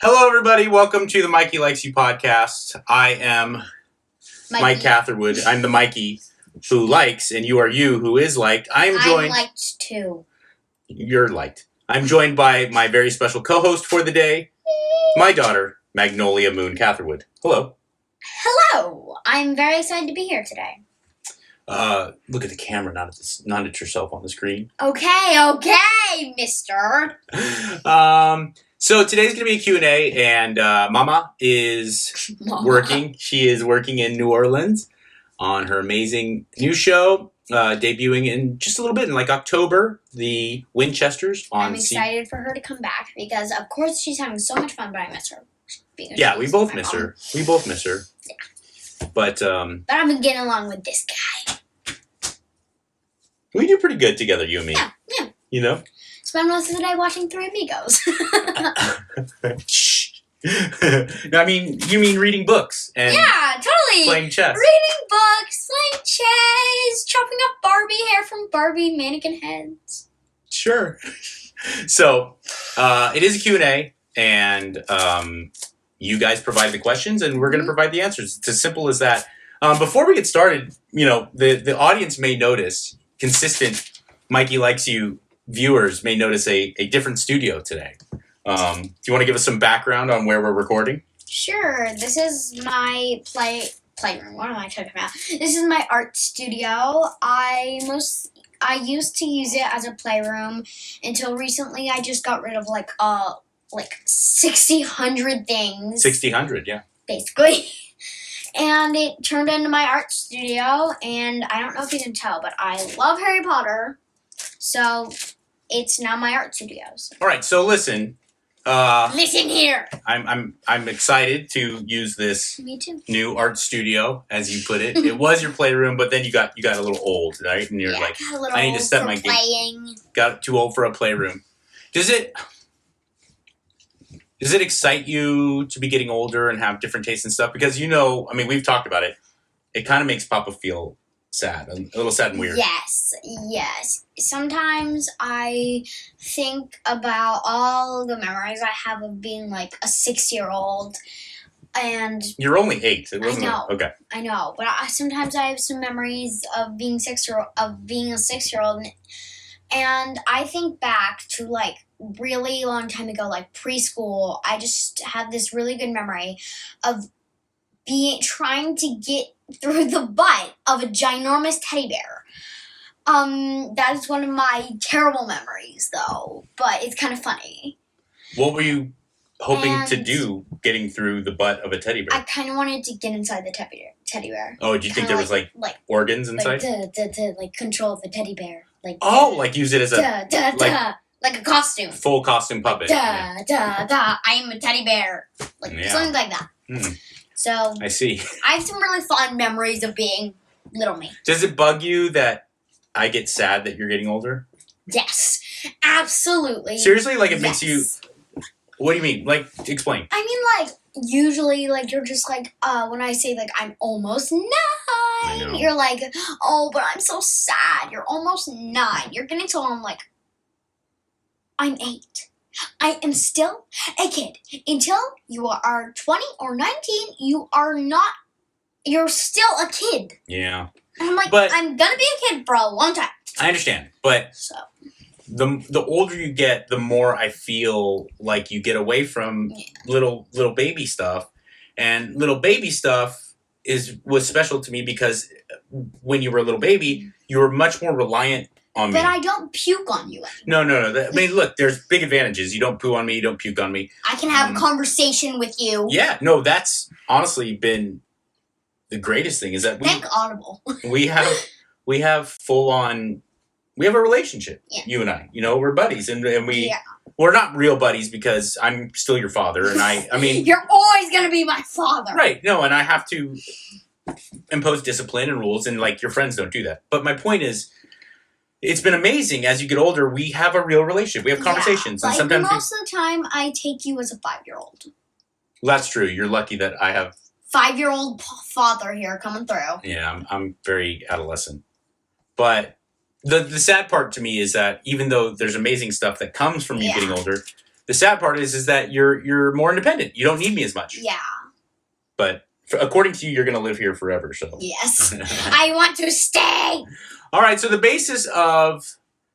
Hello, everybody. Welcome to the Mikey Likes You podcast. I am Mike Catherwood. I'm the Mikey who likes, and you are you who is liked. I'm liked too. You're liked. I'm joined by my very special co-host for the day, my daughter, Magnolia Moon Catherwood. Hello. Hello. I'm very excited to be here today. Look at the camera, not at yourself on the screen. Okay, mister. So today's going to be a Q&A, and Mama is working. She is working in New Orleans on her amazing new show, debuting in just a little bit in like October, the Winchesters. I'm excited for her to come back because, of course, she's having so much fun, but I miss her. Yeah, we both miss her. We both miss her. Yeah. But I've been getting along with this guy. We do pretty good together, you and me. Yeah. You know? Spend most of the day watching Three Amigos. Shh. No, I mean, you mean reading books and totally. Playing chess. Reading books, playing chess, chopping up Barbie hair from Barbie mannequin heads. Sure. So, it is a Q&A, and you guys provide the questions, and we're going to provide the answers. It's as simple as that. Before we get started, you know, the audience may notice, consistent Mikey Likes You viewers may notice a different studio today. Do you want to give us some background on where we're recording? Sure. This is my playroom. What am I talking about? This is my art studio. I used to use it as a playroom until recently. I just got rid of like 600 things. 600, yeah. Basically. And it turned into my art studio, and I don't know if you can tell, but I love Harry Potter. So it's now my art studios. All right, so listen. Listen here. I'm excited to use this Me too. new art studio, as you put it. It was your playroom, but then you got a little old, right? And you're like, I need to set my game. Got too old for a playroom. Does it excite you to be getting older and have different tastes and stuff? Because, you know, I mean, we've talked about it. It kind of makes Papa feel sad, a little sad and weird. Yes. Sometimes I think about all the memories I have of being like a 6-year-old, and you're only 8. It wasn't. I know. Okay. I know, but sometimes I have some memories of being a 6-year-old, and I think back to like really long time ago, like preschool. I just have this really good memory of trying to get through the butt of a ginormous teddy bear. That is one of my terrible memories, though, but it's kind of funny. What were you hoping to do getting through the butt of a teddy bear? I kind of wanted to get inside the teddy bear. Oh, do you think there was like organs inside? Like control the teddy bear. Like use it as like a costume. Full costume puppet. I am a teddy bear. Something like that. So I see. I have some really fond memories of being little me. Does it bug you that I get sad that you're getting older? Yes, absolutely. Seriously? Like it makes you... What do you mean? Like, explain. I mean, like, usually, like, you're just like, when I say, like, I'm almost 9, you're like, oh, but I'm so sad. You're almost 9. You're getting so old. I'm like, I'm 8. I am still a kid. Until you are 20 or 19, you're still a kid. Yeah. And I'm like, I'm gonna be a kid for a long time. I understand, but the older you get, the more I feel like you get away from little baby stuff, and little baby stuff was special to me because when you were a little baby, you were much more reliant on me. But I don't puke on you anymore. No. I mean, look, there's big advantages. You don't poo on me. You don't puke on me. I can have a conversation with you. Yeah, no, that's honestly been the greatest thing is that Thank Audible. we have full on. We have a relationship, you and I. You know, we're buddies, and we're not real buddies because I'm still your father, and I mean... You're always going to be my father. Right, no, and I have to impose discipline and rules, and, like, your friends don't do that. But my point is, it's been amazing. As you get older, we have a real relationship. We have conversations. Yeah, and sometimes most of the time, I take you as a 5-year-old. Well, that's true. You're lucky that I have... 5-year-old father here coming through. Yeah, I'm very adolescent. But... The sad part to me is that even though there's amazing stuff that comes from you getting older, The sad part is that you're more independent. You don't need me as much. Yeah. But according to you, you're going to live here forever. So Yes. I want to stay. All right. So the basis of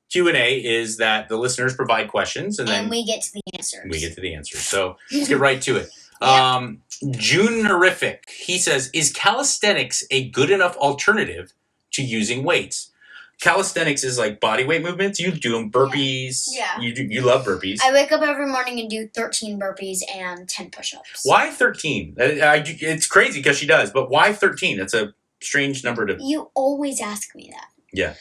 Q&A is that the listeners provide questions, and then we get to the answers. We get to the answers. So let's get right to it. Yep. Junerific, he says, is calisthenics a good enough alternative to using weights? Calisthenics is like body weight movements. You do them burpees. Yeah. You love burpees. I wake up every morning and do 13 burpees and 10 push-ups. Why 13? It's crazy because she does, but why 13? That's a strange number to... You always ask me that. Yeah.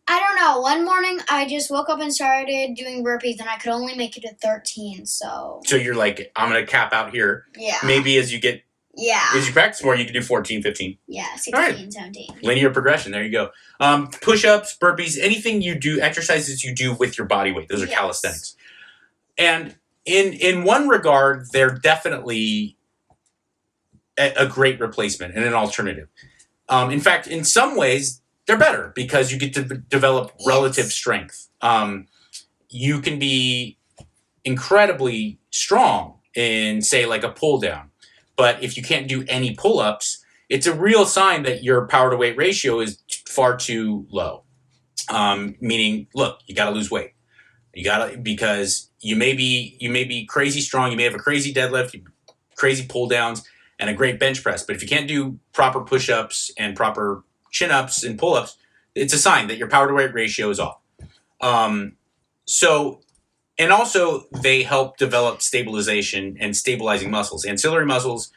I don't know. One morning, I just woke up and started doing burpees, and I could only make it to 13, so... So you're like, I'm going to cap out here. Yeah. Maybe as you practice more, you can do 14, 15. Yeah, 16, right. 17. Linear progression. There you go. Push-ups, burpees, anything you do, exercises you do with your body weight. Those are calisthenics. And in one regard, they're definitely a great replacement and an alternative. In fact, in some ways, they're better because you get to develop relative strength. You can be incredibly strong in, say, like a pull down. But if you can't do any pull-ups, it's a real sign that your power to weight ratio is far too low. Meaning, look, you got to lose weight. Because you may be crazy strong. You may have a crazy deadlift, crazy pull downs, and a great bench press. But if you can't do proper push-ups and proper chin-ups and pull-ups, it's a sign that your power to weight ratio is off. And also they help develop stabilization and stabilizing muscles, ancillary muscles,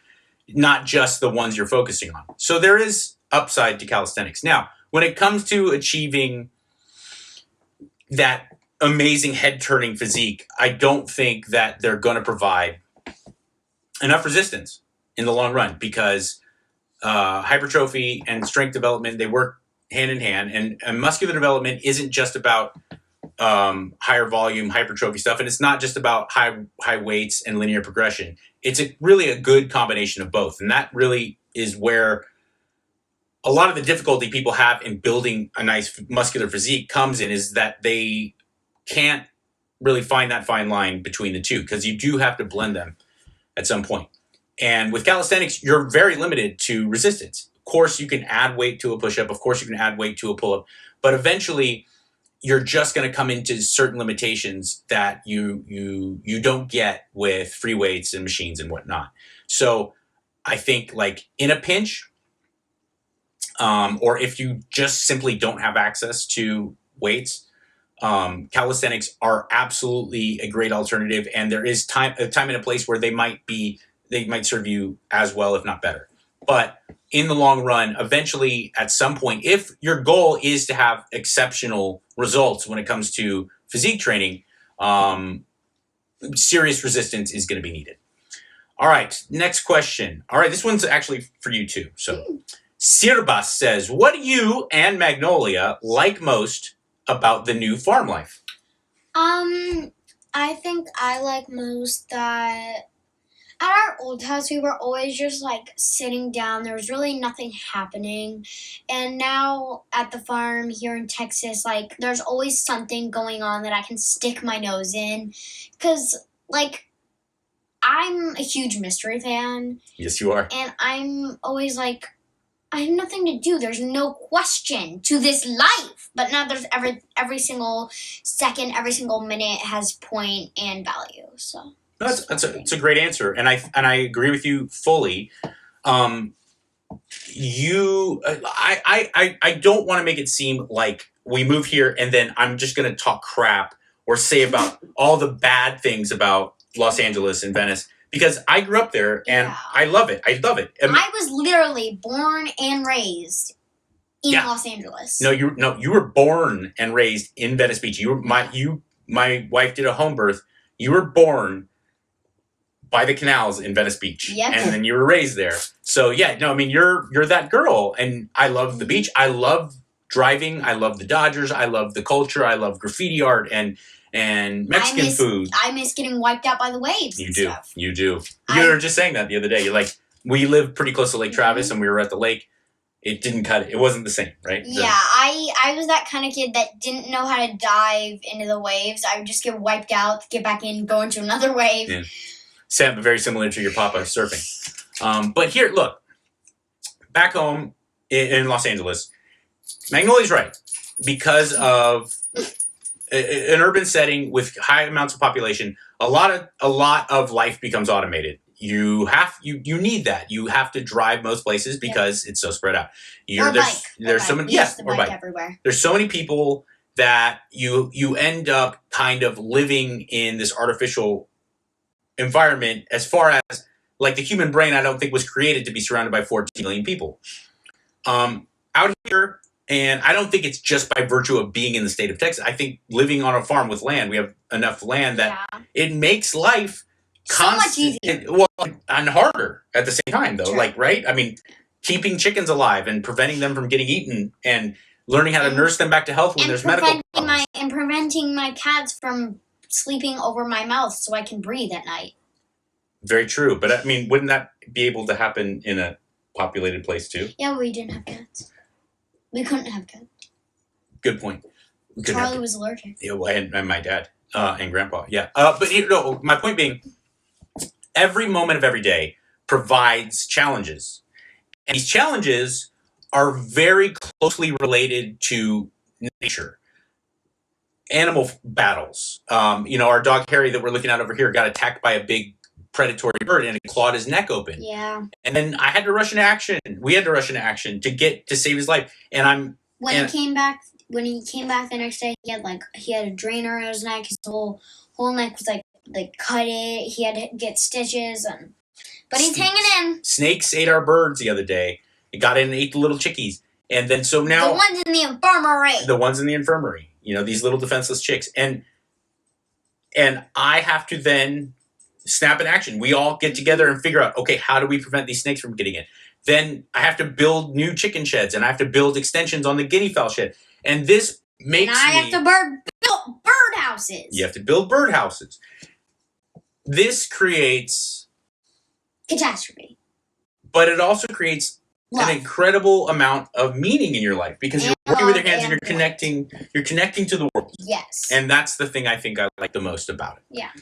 not just the ones you're focusing on. So there is upside to calisthenics. Now, when it comes to achieving that amazing head-turning physique, I don't think that they're going to provide enough resistance in the long run because hypertrophy and strength development, they work hand in hand, and muscular development isn't just about higher volume hypertrophy stuff, and it's not just about high weights and linear progression. It's really a good combination of both, and that really is where a lot of the difficulty people have in building a nice muscular physique comes in, is that they can't really find that fine line between the two because you do have to blend them at some point. And with calisthenics, you're very limited to resistance. Of course, you can add weight to a push-up. Of course, you can add weight to a pull-up. But eventually, you're just going to come into certain limitations that you don't get with free weights and machines and whatnot. So I think, like, in a pinch, or if you just simply don't have access to weights, calisthenics are absolutely a great alternative. And there is a time and a place where they might serve you as well, if not better. But in the long run, eventually, at some point, if your goal is to have exceptional results when it comes to physique training, serious resistance is going to be needed. All right, next question. All right, this one's actually for you too. So, Sirbas says, what do you and Magnolia like most about the new farm life? I think I like most that at our old house, we were always just, like, sitting down. There was really nothing happening. And now at the farm here in Texas, like, there's always something going on that I can stick my nose in. Because, like, I'm a huge mystery fan. Yes, you are. And I'm always like, I have nothing to do. There's no question to this life. But now there's every single second, every single minute has point and value. So... It's I was literally born and raised in Los Angeles. No, you were born and raised in Venice Beach. My wife did a home birth. You were born by the canals in Venice Beach. Yep. And then you were raised there. So you're that girl, and I love the beach. I love driving. I love the Dodgers. I love the culture. I love graffiti art and Mexican food. I miss getting wiped out by the waves. You do. You do. You were just saying that the other day. You're like, we live pretty close to Lake Travis, and we were at the lake it didn't cut it. It wasn't the same, right? Yeah, I was that kind of kid that didn't know how to dive into the waves. I would just get wiped out, get back in, go into another wave. Yeah. Sam, very similar to your papa surfing. But here, look, back home in Los Angeles, Magnolia's right. Because of an urban setting with high amounts of population, a lot of life becomes automated. You need that. You have to drive most places because it's so spread out. There's so many everywhere. There's so many people that you end up kind of living in this artificial environment. As far as like the human brain, I don't think was created to be surrounded by 14 million people. Out here. And I don't think it's just by virtue of being in the state of Texas. I think living on a farm with land, we have enough land that it makes life so much easier. And harder at the same time, though. True. Like, right? I mean, keeping chickens alive and preventing them from getting eaten and learning how to nurse them back to health when there's medical problems. And preventing my cats from sleeping over my mouth so I can breathe at night. Very true. But, I mean, wouldn't that be able to happen in a populated place, too? Yeah, we didn't have cats. We couldn't have cats. Good point. Charlie was allergic. Yeah, well, and my dad and grandpa. Yeah. But my point being, every moment of every day provides challenges. And these challenges are very closely related to nature. Animal battles. Our dog Harry that we're looking at over here got attacked by a big predatory bird and it clawed his neck open. Yeah. And then I had to rush into action. We had to rush into action to save his life. And when he came back the next day, he had a drainer on his neck. His whole neck was like cut it. He had to get stitches but he's hanging in. Snakes ate our birds the other day. It got in and ate the little chickies. And then so now the ones in the infirmary. The ones in the infirmary. These little defenseless chicks. And I have to then snap in action. We all get together and figure out, okay, how do we prevent these snakes from getting in? Then I have to build new chicken sheds and I have to build extensions on the guinea fowl shed. And this makes I have to build birdhouses. You have to build birdhouses. This creates catastrophe. But it also creates an incredible amount of meaning in your life because you're working with your hands and you're connecting to the world. Yes. And that's the thing I think I like the most about it. Yeah.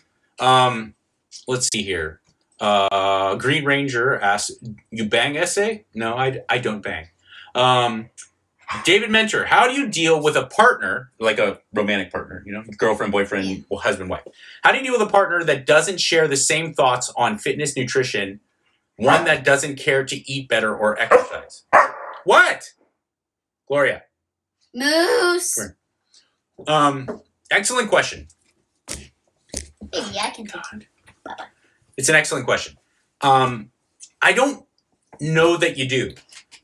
Let's see here. Green Ranger asks, you bang essay? No, I don't bang. David Mentor, how do you deal with a partner, like a romantic partner, girlfriend, boyfriend, husband, wife? How do you deal with a partner that doesn't share the same thoughts on fitness, nutrition, one that doesn't care to eat better or exercise? What? Gloria. Moose. Excellent question. Maybe I can take it. It's an excellent question. I don't know that you do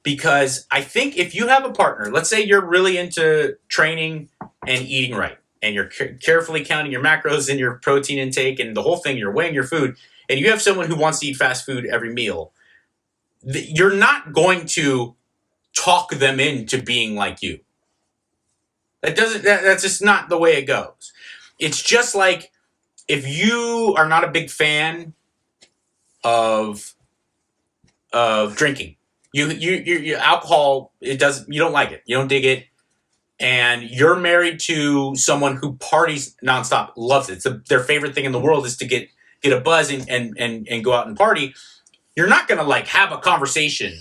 because I think if you have a partner, let's say you're really into training and eating right, and you're carefully counting your macros and your protein intake and the whole thing, you're weighing your food, and you have someone who wants to eat fast food every meal, you're not going to talk them into being like you. That's just not the way it goes. It's just like if you are not a big fan of drinking, you alcohol, you don't like it, you don't dig it, and you're married to someone who parties nonstop, loves it. Their favorite thing in the world is to get a buzz and go out and party. You're not going to have a conversation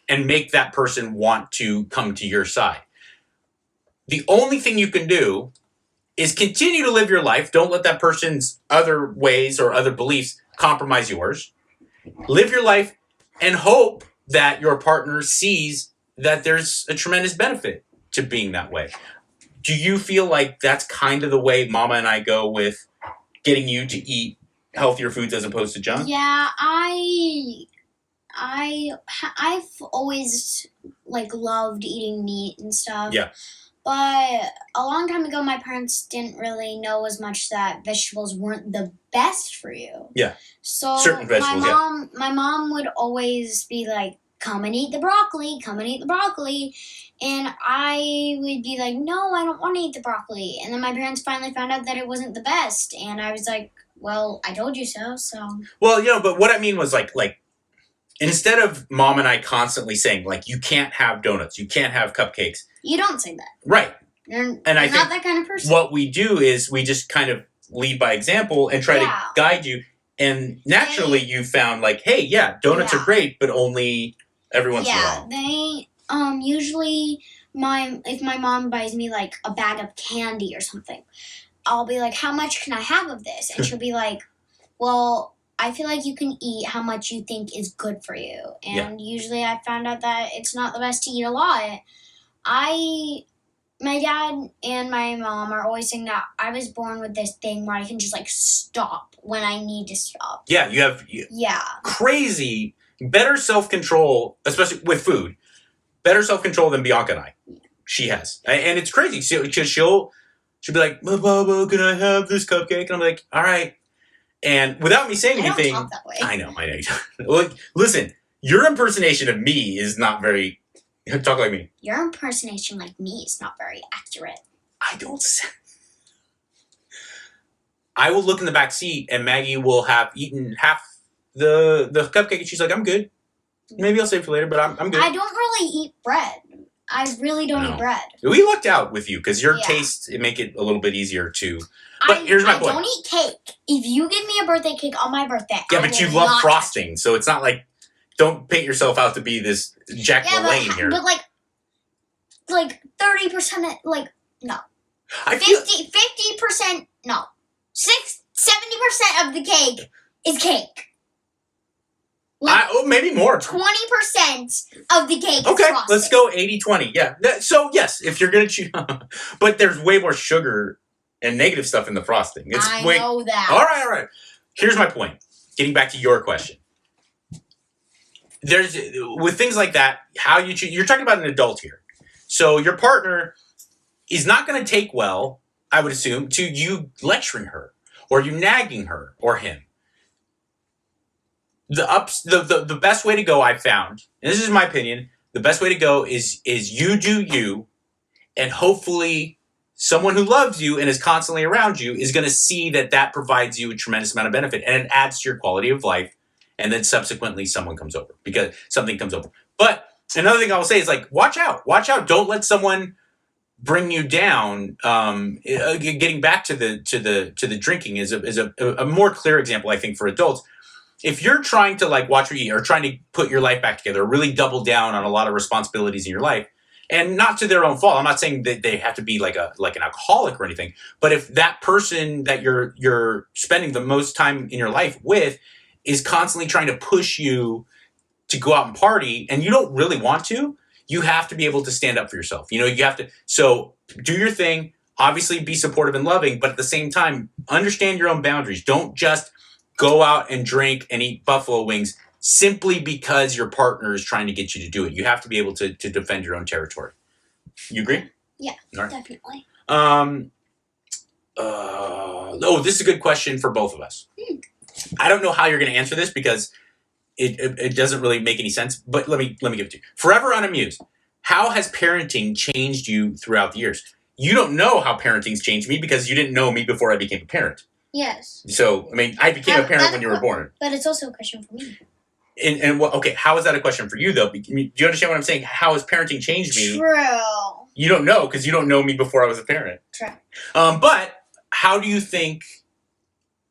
and make that person want to come to your side. The only thing you can do is continue to live your life. Don't let that person's other ways or other beliefs compromise yours. Live your life and hope that your partner sees that there's a tremendous benefit to being that way. Do you feel like that's kind of the way Mama and I go with getting you to eat healthier foods as opposed to junk? Yeah, I've always loved eating meat and stuff. Yeah. But a long time ago, my parents didn't really know as much that vegetables weren't the best for you. Yeah. So certain vegetables, my mom would always be like, come and eat the broccoli, come and eat the broccoli. And I would be like, no, I don't want to eat the broccoli. And then my parents finally found out that it wasn't the best. And I was like, well, I told you so. Well, but what I mean was like instead of mom and I constantly saying, like, you can't have donuts, you can't have cupcakes. You don't say that. Right. You're I not think that kind of person. what we do is we just kind of lead by example and try to guide you. And naturally, you found like, hey, yeah, donuts are great, but only every once in a while. They usually if my mom buys me like a bag of candy or something, I'll be like, how much can I have of this? And she'll be like, well, I feel like you can eat how much you think is good for you. And usually I found out that it's not the best to eat a lot. My dad and my mom are always saying that I was born with this thing where I can just like stop when I need to stop. Yeah, you have crazy, better self-control, especially with food. Better self-control than Bianca and I. She has. And it's crazy. Because she'll be like, Baba, can I have this cupcake? And I'm like, all right. And without me saying anything. I don't talk that way. I know. Look, listen, your impersonation of me is not very... Talk like me. Your impersonation like me is not very accurate. I don't say... I will look in the back seat and Maggie will have eaten half the cupcake and she's like, I'm good. Maybe I'll save for later, but I'm good. I don't really eat bread. I really don't eat bread. We lucked out with you because your tastes make it a little bit easier to... But here's my point. I don't eat cake. If you give me a birthday cake on my birthday, yeah, but you love frosting, so it's not like... Don't paint yourself out to be this Jack LaLanne here. But like 30%, like, no. 50%, no. 70% of the cake is cake. Like, maybe more. 20% of the cake is okay, frosting. let's go 80-20. Yeah. So, yes, if you're going to choose... but there's way more sugar and negative stuff in the frosting. I know that. All right. Here's my point. Getting back to your question. With things like that, how you choose... You're talking about an adult here. So your partner is not going to take well, I would assume, to you lecturing her or you nagging her or him. The best way to go, I've found, and this is my opinion, the best way to go is you do you, and hopefully someone who loves you and is constantly around you is going to see that provides you a tremendous amount of benefit, and it adds to your quality of life, and then subsequently something comes over. But another thing I will say is, like, watch out. Don't let someone bring you down. Getting back to the drinking is a more clear example, I think, for adults. If you're trying to like watch what you eat or trying to put your life back together, or really double down on a lot of responsibilities in your life, and not to their own fault. I'm not saying that they have to be like an alcoholic or anything, but if that person that you're spending the most time in your life with is constantly trying to push you to go out and party and you don't really want to, you have to be able to stand up for yourself. You have to, so do your thing, obviously be supportive and loving, but at the same time, understand your own boundaries. Don't just go out and drink and eat buffalo wings simply because your partner is trying to get you to do it. You have to be able to defend your own territory. You agree? Yeah, right. Definitely. This is a good question for both of us. I don't know how you're going to answer this because it doesn't really make any sense, but let me give it to you. Forever unamused. How has parenting changed you throughout the years? You don't know how parenting's changed me because you didn't know me before I became a parent. Yes. So, I mean, I became a parent when you were born. But it's also a question for me. Okay, how is that a question for you, though? Do you understand what I'm saying? How has parenting changed me? True. You don't know because you don't know me before I was a parent. True. But how do you think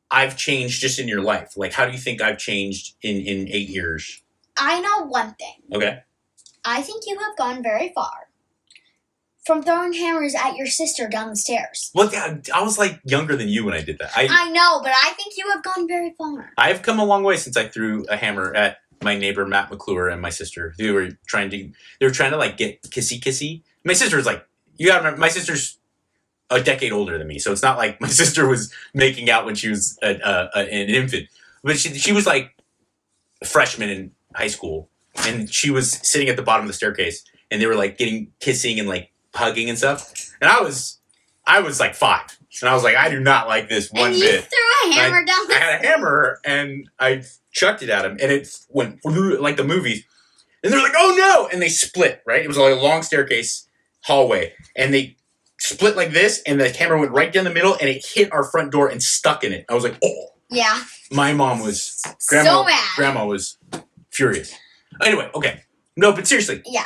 I've changed just in your life? Like, how do you think I've changed in 8 years? I know one thing. Okay. I think you have gone very far. From throwing hammers at your sister down the stairs. Well, I was like younger than you when I did that. I know, but I think you have gone very far. I've come a long way since I threw a hammer at my neighbor Matt McClure and my sister. They were trying to like get kissy. My sister's like, you gotta remember, my sister's a decade older than me, so it's not like my sister was making out when she was an infant. But she was like a freshman in high school, and she was sitting at the bottom of the staircase, and they were like kissing and like hugging and stuff, and I was like 5, and I was like, I do not like this one bit. You threw a hammer down the I had a hammer and I chucked it at him, and it went like the movies, and they're like, oh no, and they split. Right, it was like a long staircase hallway, and they split like this, and the camera went right down the middle, and it hit our front door and stuck in it. I was like, oh yeah. My mom was so mad. Grandma was furious. Anyway, okay. No, but seriously. Yeah.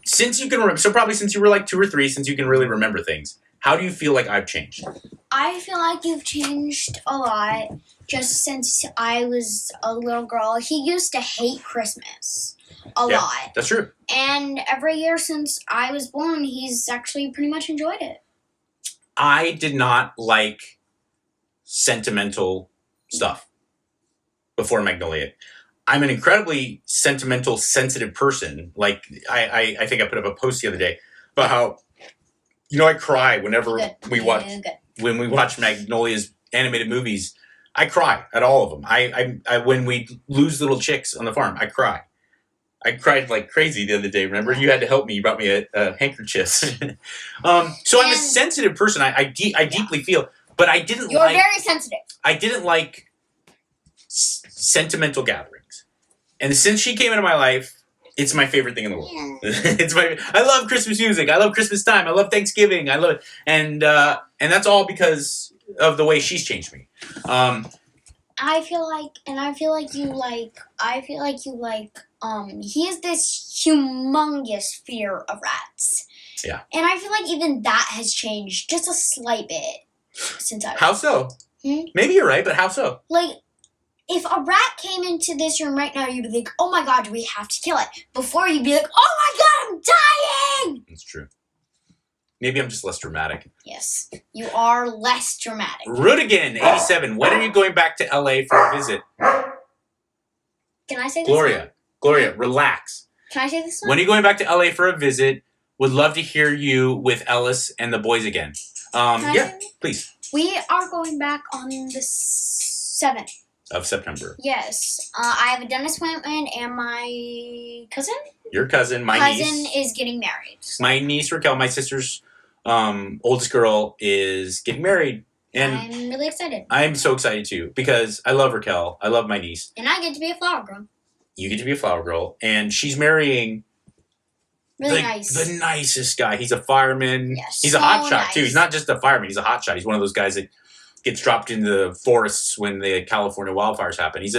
Since you can remember, so probably since you were like 2 or 3, since you can really remember things, how do you feel like I've changed? I feel like you've changed a lot just since I was a little girl. He used to hate Christmas a lot. That's true. And every year since I was born, he's actually pretty much enjoyed it. I did not like sentimental stuff before Magnolia. I'm an incredibly sentimental, sensitive person. Like, I think I put up a post the other day about how, I cry whenever we watch Magnolia's animated movies. I cry at all of them. I when we lose little chicks on the farm, I cry. I cried like crazy the other day. Remember, you had to help me. You brought me a handkerchief. So I'm a sensitive person. I deeply feel, but I didn't. You're very sensitive. I didn't like sentimental gatherings, and since she came into my life, it's my favorite thing in the world. Yeah. I love Christmas music. I love Christmas time. I love Thanksgiving. I love it, and that's all because of the way she's changed me. I feel like you like. He has this humongous fear of rats. Yeah. And I feel like even that has changed just a slight bit since I was. How so? Maybe you're right, but how so? Like, if a rat came into this room right now, you'd be like, oh my god, do we have to kill it? Before, you'd be like, oh my god, I'm dying! That's true. Maybe I'm just less dramatic. Yes, you are less dramatic. Rudigan, 87. When are you going back to LA for a visit? Can I say this? Gloria, relax. Can I say this one? When are you going back to LA for a visit? Would love to hear you with Ellis and the boys again. Please. We are going back on the 7th. Of September. Yes. I have a dentist appointment and my cousin? Your cousin, my niece. Is getting married. My niece, Raquel, my sister's oldest girl, is getting married. And I'm really excited. I'm so excited too because I love Raquel. I love my niece. And I get to be a flower girl. You get to be a flower girl. And she's marrying the nicest guy. He's a fireman. Yes, he's a hotshot too. He's not just a fireman. He's a hotshot. He's one of those guys that gets dropped into the forests when the California wildfires happen. He's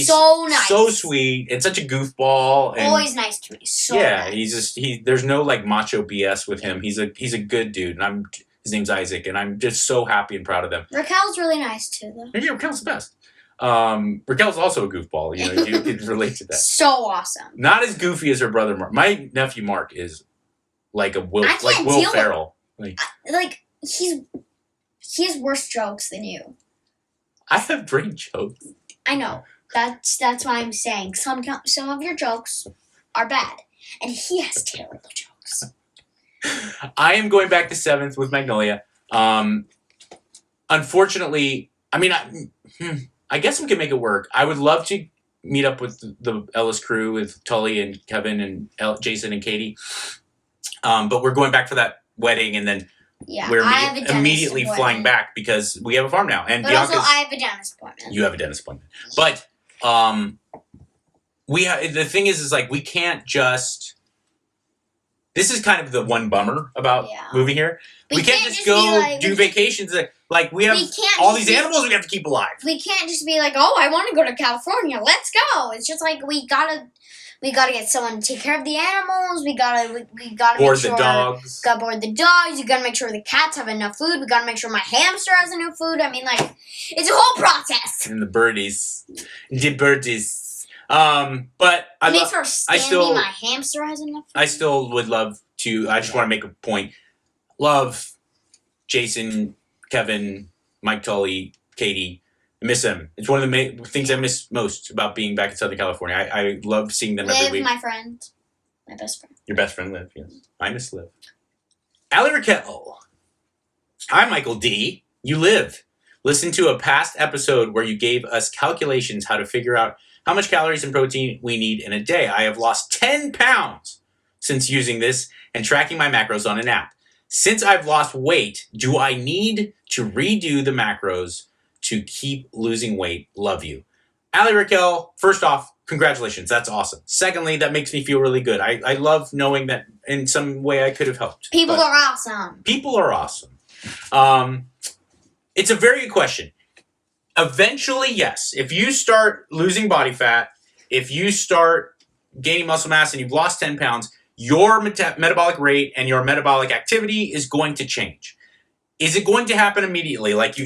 so nice, so sweet, and such a goofball. And always nice to me. So nice. There's no like macho BS with him. He's a good dude, and his name's Isaac, and I'm just so happy and proud of them. Raquel's really nice too, though. Yeah, Raquel's the best. Raquel's also a goofball. You can relate to that. So awesome. Not as goofy as her brother Mark. My nephew Mark is like Will Ferrell. He has worse jokes than you. I have great jokes. I know. That's what I'm saying. Some of your jokes are bad, and he has terrible jokes. I am going back to 7th with Magnolia. Unfortunately, I guess we can make it work. I would love to meet up with the Ellis crew with Tully and Kevin and Jason and Katie. But we're going back for that wedding, and then we're immediately flying back because we have a farm now. And but also, I have a dentist appointment. You have a dentist appointment. But the thing is like we can't just. This is kind of the one bummer about moving here. We can't just go do vacations. Like we have all these animals we have to keep alive. We can't just be like, oh, I want to go to California. Let's go. It's just like we gotta get someone to take care of the animals. We gotta board the dogs. Gotta board the dogs. You gotta make sure the cats have enough food. We gotta make sure my hamster has enough food. I mean, like, it's a whole process. And the birdies. But my hamster has enough food. I still would love to. I just want to make a point. Love Jason, Kevin, Mike Tully, Katie. I miss them. It's one of the things I miss most about being back in Southern California. I love seeing them every week. My friend. My best friend. Your best friend, Liv, yes. I miss Liv. Allie Raquel. Hi, Michael D. You live. Listen to a past episode where you gave us calculations how to figure out how much calories and protein we need in a day. I have lost 10 pounds since using this and tracking my macros on an app. Since I've lost weight, do I need to redo the macros to keep losing weight? Love you. Allie Raquel, first off, congratulations. That's awesome. Secondly, that makes me feel really good. I love knowing that in some way I could have helped. People are awesome. People are awesome. It's a very good question. Eventually, yes. If you start losing body fat if you start gaining muscle mass and you've lost 10 pounds, your metabolic rate and your metabolic activity is going to change. Is it going to happen immediately? Like you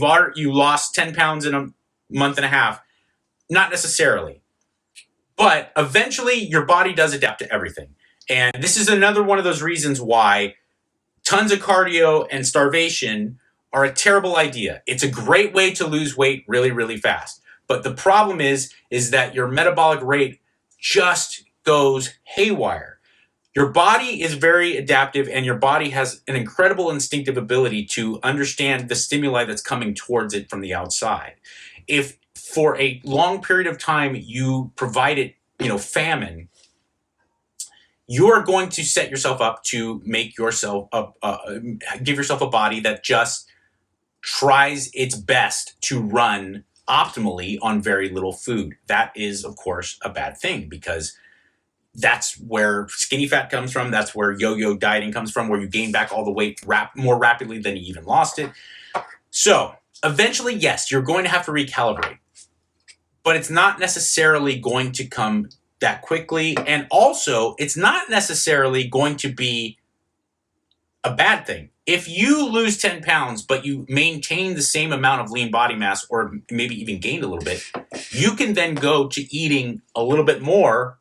lost 10 pounds in a month and a half? Not necessarily. But eventually your body does adapt to everything. And this is another one of those reasons why tons of cardio and starvation are a terrible idea. It's a great way to lose weight really, really fast. But the problem is that your metabolic rate just goes haywire. Your body is very adaptive, and your body has an incredible instinctive ability to understand the stimuli that's coming towards it from the outside. If for a long period of time you provide it, famine, you are going to set yourself up to make yourself give yourself a body that just tries its best to run optimally on very little food. That is, of course, a bad thing, because that's where skinny fat comes from. That's where yo-yo dieting comes from, where you gain back all the weight more rapidly than you even lost it. So eventually, yes, you're going to have to recalibrate, but it's not necessarily going to come that quickly. And also, it's not necessarily going to be a bad thing. If you lose 10 pounds, but you maintain the same amount of lean body mass, or maybe even gained a little bit, you can then go to eating a little bit more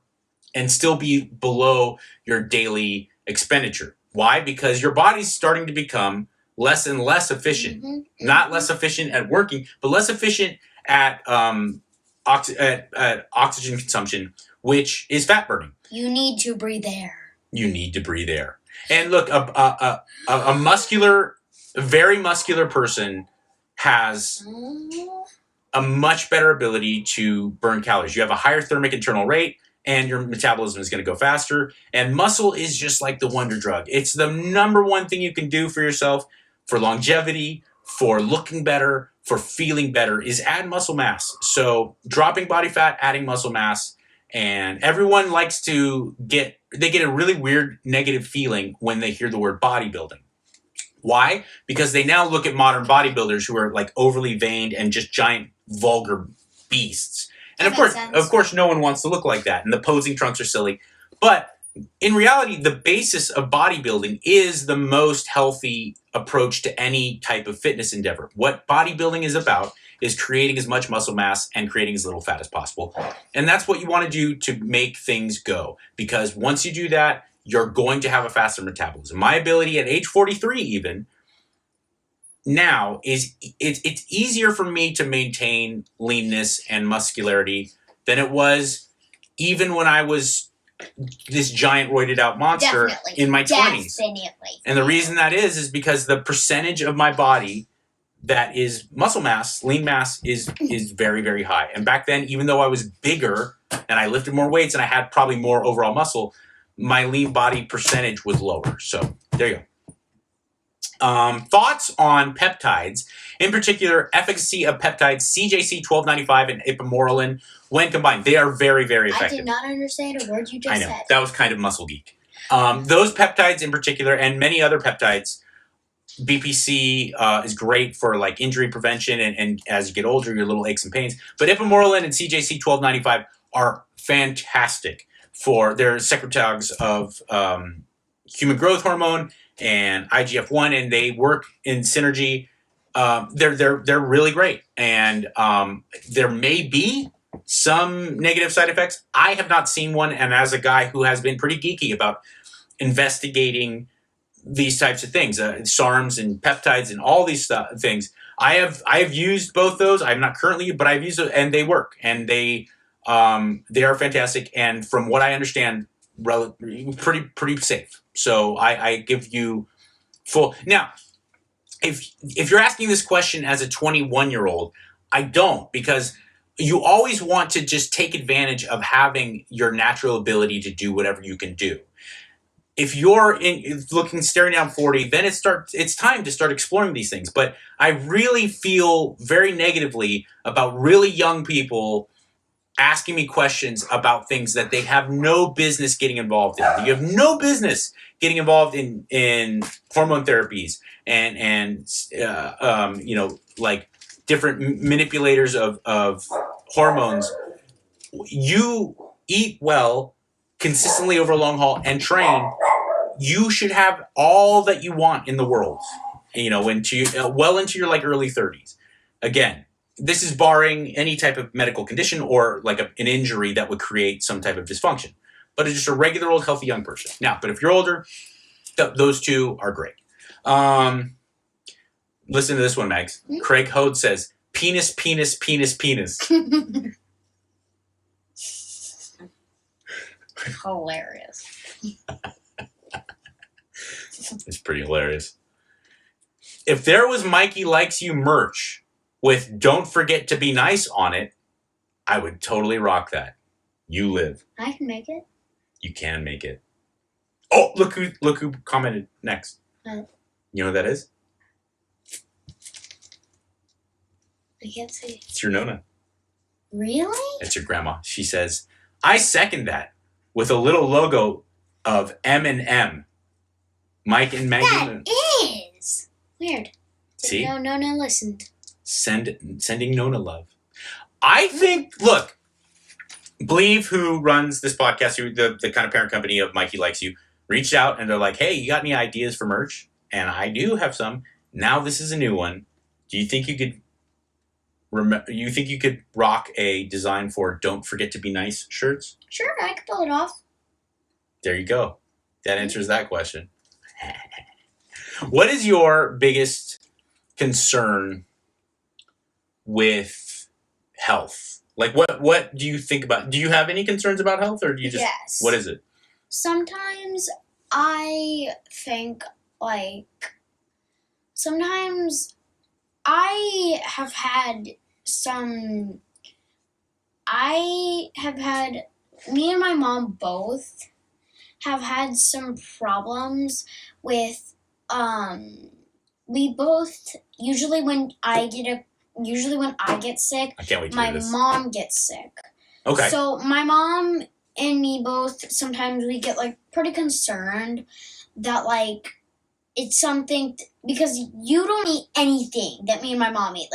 and still be below your daily expenditure. Why? Because your body's starting to become less and less efficient. Mm-hmm. Not less efficient at working, but less efficient at oxygen consumption, which is fat burning. You need to breathe air. You need to breathe air. And look, a very muscular person has a much better ability to burn calories. You have a higher thermic internal rate, and your metabolism is going to go faster. And muscle is just like the wonder drug. It's the number one thing you can do for yourself, for longevity, for looking better, for feeling better, is add muscle mass. So dropping body fat, adding muscle mass. And everyone likes to get a really weird negative feeling when they hear the word bodybuilding. Why? Because they now look at modern bodybuilders who are like overly veined and just giant vulgar beasts. And of course, no one wants to look like that. And the posing trunks are silly. But in reality, the basis of bodybuilding is the most healthy approach to any type of fitness endeavor. What bodybuilding is about is creating as much muscle mass and creating as little fat as possible. And that's what you want to do to make things go. Because once you do that, you're going to have a faster metabolism. My ability at age 43 even, now is it's easier for me to maintain leanness and muscularity than it was even when I was this giant roided out monster in my 20s. And the reason that is because the percentage of my body that is muscle mass, lean mass, is very, very high. And back then, even though I was bigger and I lifted more weights and I had probably more overall muscle, my lean body percentage was lower. So there you go. Thoughts on peptides, in particular, efficacy of peptides CJC 1295 and ipamorelin when combined. They are very, very effective. I did not understand a word you just said. I know. That was kind of muscle geek. Those peptides in particular, and many other peptides, BPC is great for like injury prevention, and as you get older, your little aches and pains. But ipamorelin and CJC 1295 are fantastic for their secretagogues of human growth hormone and IGF-1, and they work in synergy. They're really great, and there may be some negative side effects. I have not seen one, and as a guy who has been pretty geeky about investigating these types of things, SARMs and peptides and all these things, I have used both those. I'm not currently, but I've used it, and they work, and they are fantastic, and from what I understand, pretty safe. So I give you full. Now, if you're asking this question as a 21-year-old, I don't, because you always want to just take advantage of having your natural ability to do whatever you can do. If you're staring down 40, then it's time to start exploring these things. But I really feel very negatively about really young people asking me questions about things that they have no business getting involved in. You have no business getting involved in hormone therapies and like different manipulators of hormones. You eat well consistently over a long haul and train, you should have all that you want in the world, well into your like early 30s. Again, this is barring any type of medical condition or like an injury that would create some type of dysfunction. But it's just a regular old healthy young person. Now, but if you're older, those two are great. Listen to this one, Max. Craig Hode says, penis, penis, penis, penis. Hilarious. It's pretty hilarious. If there was Mikey Likes You merch with "Don't Forget to Be Nice" on it, I would totally rock that. You live. I can make it. You can make it. Oh, look who commented next. What? You know who that is? I can't see. It's your Nona. Really? It's your grandma. She says, "I second that," with a little logo of M&M. Mike and Megan. That is weird. See? No, listened. Sending Nona love. I think, look, Believe, who runs this podcast, the kind of parent company of Mikey Likes You, reached out and they're like, "Hey, you got any ideas for merch?" And I do have some. Now this is a new one. Do you think you could rock a design for "Don't Forget to Be Nice" shirts? Sure, I could pull it off. There you go. That answers that question. What is your biggest concern with health? Like, what do you think about? Do you have any concerns about health, or do you just? Yes. What is it? Sometimes I think sometimes I have had me and my mom both have had some problems with we both usually when I get sick, I can't wait to my hear this. mom gets sick. Okay. So my mom and me both, sometimes we get pretty concerned that it's something because you don't eat anything that me and my mom eat.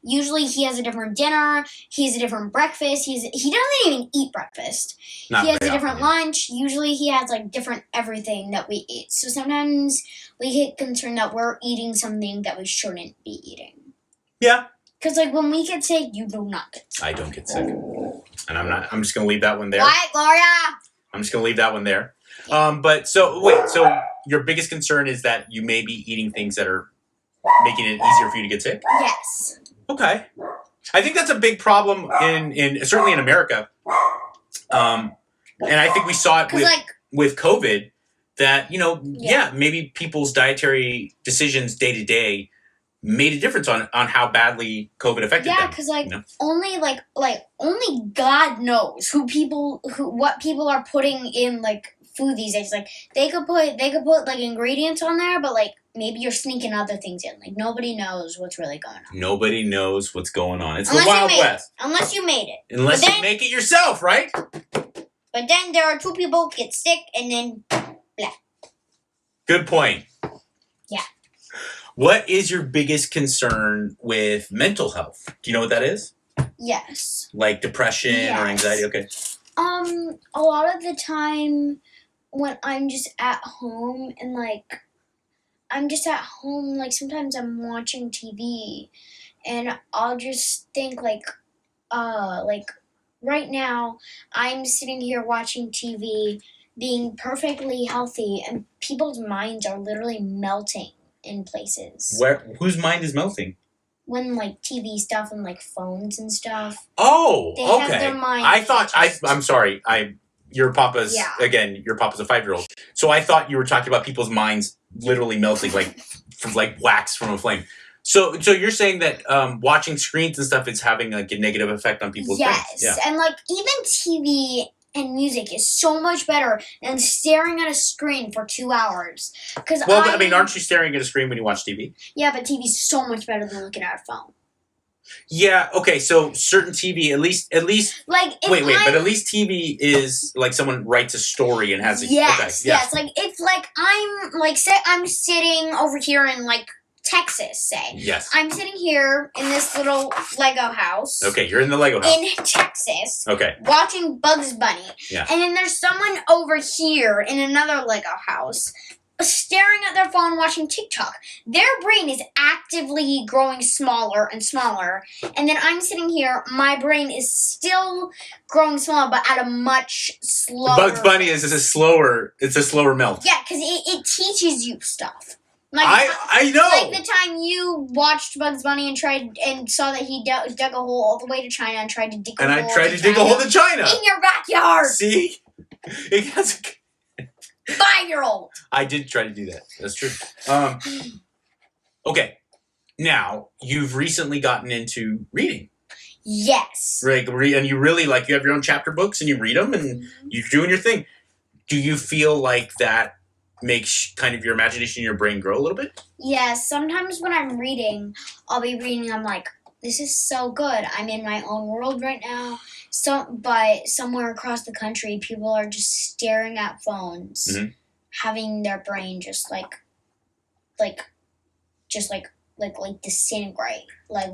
Usually he has a different dinner, he has a different breakfast. He doesn't even eat breakfast. Not he has a very different often, yeah. lunch. Usually he has different everything that we eat. So sometimes we get concerned that we're eating something that we shouldn't be eating. Yeah. Because when we get sick, you do not get sick. I don't get sick, and I'm just gonna leave that one there. What, Gloria? I'm just gonna leave that one there. So your biggest concern is that you may be eating things that are making it easier for you to get sick? Yes. Okay. I think that's a big problem in certainly in America. And I think we saw it with COVID that, maybe people's dietary decisions day to day made a difference on how badly COVID affected them. Yeah, because only God knows what people are putting in food these days. They could put ingredients on there, but maybe you're sneaking other things in. Nobody knows what's really going on. Nobody knows what's going on. It's Unless the Wild West. Unless you made it. Unless you make it yourself, right? But then there are two people get sick and then blah. Good point. Yeah. What is your biggest concern with mental health? Do you know what that is? Yes. Like depression or anxiety? Okay. A lot of the time when I'm just at home and sometimes I'm watching TV and I'll just think right now I'm sitting here watching TV being perfectly healthy and people's minds are literally melting in places. Whose mind is melting? When TV stuff and phones and stuff. Oh, they okay. have their mind I thought I'm sorry. Your papa's a 5-year-old. So I thought you were talking about people's minds literally melting from wax from a flame. So you're saying that watching screens and stuff is having a negative effect on people's brains? Yes, and even TV and music is so much better than staring at a screen for 2 hours. Aren't you staring at a screen when you watch TV? Yeah, but TV's so much better than looking at a phone. Yeah. Okay. So certain TV, at least. But at least TV is someone writes a story and has a. Yes. Okay, yes. If I'm I'm sitting over here in Texas, say. Yes. I'm sitting here in this little Lego house. Okay, you're in the Lego house. In Texas. Okay. Watching Bugs Bunny. Yeah. And then there's someone over here in another Lego house staring at their phone watching TikTok. Their brain is actively growing smaller and smaller. And then I'm sitting here, my brain is still growing smaller, but at a much slower Bugs Bunny is a slower melt. Yeah, because it teaches you stuff. Like I know. Like the time you watched Bugs Bunny and saw that he dug a hole all the way to China and tried to dig a hole. And I tried to dig a hole to China. In your backyard. See? It has 5-year-old. I did try to do that. That's true. Okay. Now, you've recently gotten into reading. Yes. Right, and you really, like, you have your own chapter books and you read them and you're doing your thing. Do you feel like that makes kind of your imagination and your brain grow a little bit? Yes. Sometimes when I'm reading, I'll be reading, I'm like, this is so good. I'm in my own world right now. But somewhere across the country, people are just staring at phones, having their brain just like disintegrate. One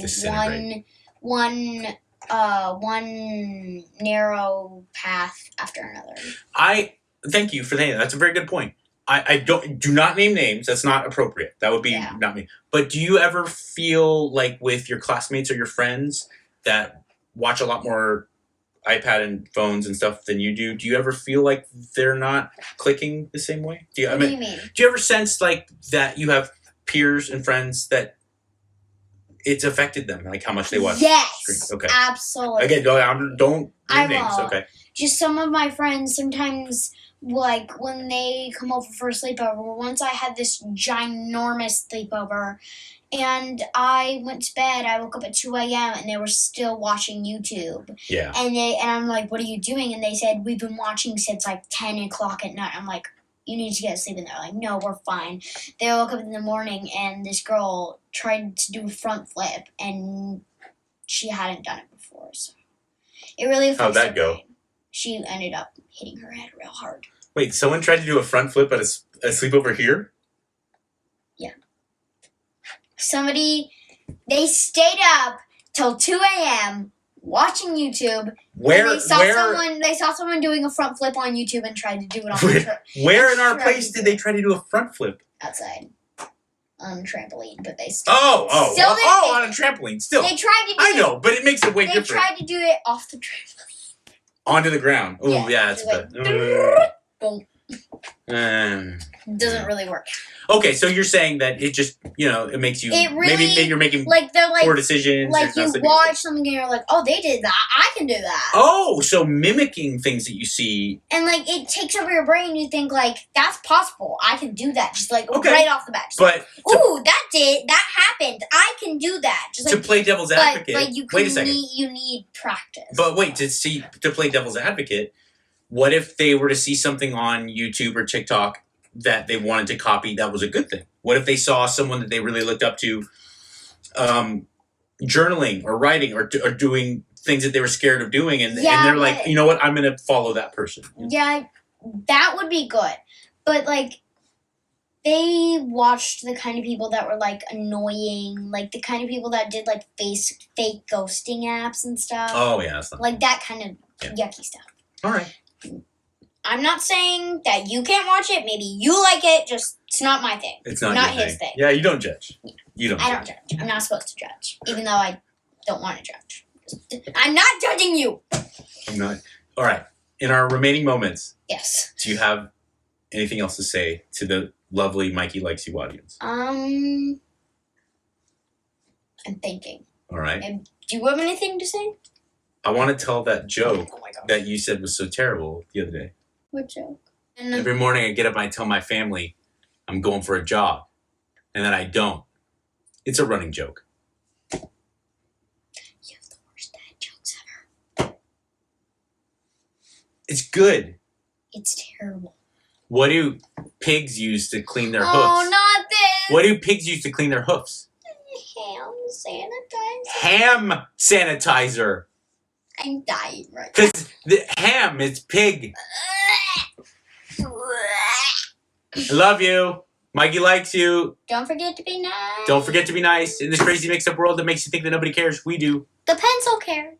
narrow path after another. I thank you for that. That's a very good point. I do not name names. That's not appropriate. That would be not me. But do you ever feel like with your classmates or your friends that watch a lot more iPad and phones and stuff than you do? Do you ever feel like they're not clicking the same way? What do you mean? Do you ever sense like that you have peers and friends that it's affected them, like how much they watch? Yes. Screens? Okay. Absolutely. Again, don't name names. Okay. Just some of my friends sometimes, like when they come over for a sleepover. Once I had this ginormous sleepover, and I went to bed. I woke up at 2 a.m. and they were still watching YouTube. Yeah. And I'm like, "What are you doing?" And they said, "We've been watching since like 10 o'clock at night." I'm like, "You need to get to sleep." And they're like, "No, we're fine." They woke up in the morning and this girl tried to do a front flip and she hadn't done it before. So it really affects How'd that go? brain. She ended up hitting her head real hard. Wait, someone tried to do a front flip at a sleepover here? Yeah. They stayed up till 2 a.m. watching YouTube. They saw someone doing a front flip on YouTube and tried to do it on the Where in our place did they try to do a front flip? Outside. On a trampoline, but they still... on a trampoline, still. They tried to do I know, but it makes it way different. They tried to do it off the trampoline. Onto the ground. Oh, yeah, that's like, bad. Boom. Doesn't really work. Okay, so you're saying that it just, it makes you... It really... Maybe you're making poor decisions. Like, you watch something and you're like, oh, they did that. I can do that. Oh, so mimicking things that you see... And, like, it takes over your brain. You think, like, that's possible. I can do that. Just, like, right off the bat. Just ooh, that happened. I can do that. Just like, to play devil's advocate... wait a second. You need practice. But wait, to play devil's advocate, what if they were to see something on YouTube or TikTok that they wanted to copy that was a good thing? What if they saw someone that they really looked up to journaling or writing or doing things that they were scared of doing and they're like, you know what, I'm going to follow that person? Yeah, that would be good. But, like, they watched the kind of people that were, like, annoying, like the kind of people that did, like, fake ghosting apps and stuff. Oh, yeah. That's not like that kind of yucky stuff. All right. I'm not saying that you can't watch it. Maybe you like it. Just it's not my thing. It's not his thing. Yeah, you don't judge. You don't. I don't judge. I'm not supposed to judge, even though I don't want to judge. I'm not judging you. I'm not. All right. In our remaining moments, yes. Do you have anything else to say to the lovely Mikey Likes You audience? I'm thinking. All right. And do you have anything to say? I want to tell that joke that you said was so terrible the other day. What joke? Every morning I get up and I tell my family I'm going for a jog. And then I don't. It's a running joke. You have the worst dad jokes ever. It's good. It's terrible. What do pigs use to clean their hoofs? Oh, not this. What do pigs use to clean their hoofs? Ham sanitizer. Ham sanitizer. I'm dying right now. Because the ham is pig. I love you. Mikey likes you. Don't forget to be nice. Don't forget to be nice. In this crazy mixed up world that makes you think that nobody cares, we do. The pencil cares.